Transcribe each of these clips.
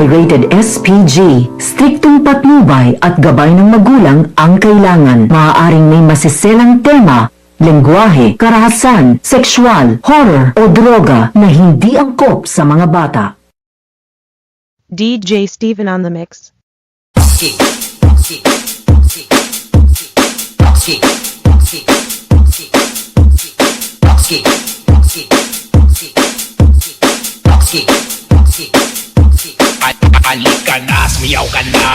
ay rated SPG. Striktong patnubay at gabay ng magulang ang kailangan. Maaaring may masiselang tema, lengguwahe, karahasan, sexual, horror o droga na hindi angkop sa mga bata. DJ Steven on the mix. Halika na, sumiyaw ka na.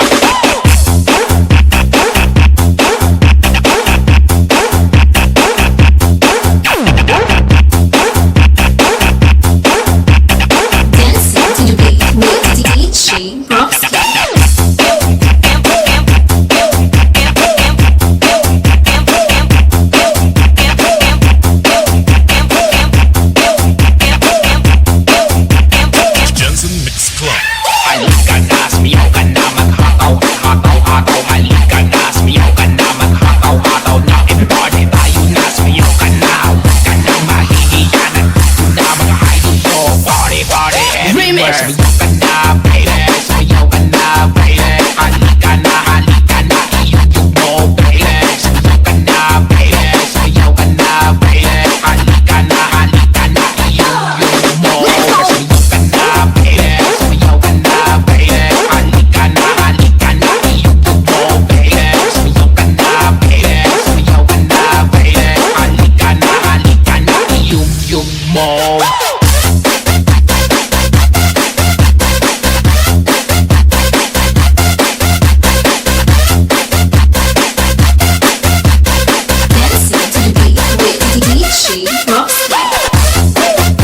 Dancing to the beat with DJ Rockstar. Jensen Mix Club. Halika na, sumiyaw ka na, maghakaw, hakaw, hakaw. Halika na, sumiyaw ka na, maghakaw, hakaw na. Everybody tayo na, sumiyaw ka na. Huwag ka na mahihiyanan. Na mga idol ko, party, party everywhere. Sumiyaw ka na, baby. Sumiyaw ka na, baby. Halika na, iyugtog mo, baby. Sumiyaw ka na, baby. Sumiyaw ka na, baby. Halika na, iyugtog mo. Sumiyaw ka na, baby. Sumiyaw ka na, baby. Halika na, iyugtog mo, baby. Sumiyaw ka na, baby. Sumiyaw ka na, baby. Halika na, iyugtog mo. Dancing to the beat with DJ Rockstar.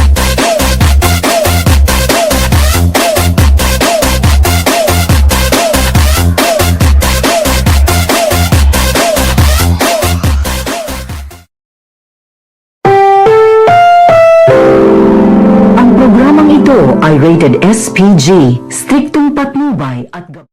Ang programang ito ay rated SPG. Striktong patnubay at gabay.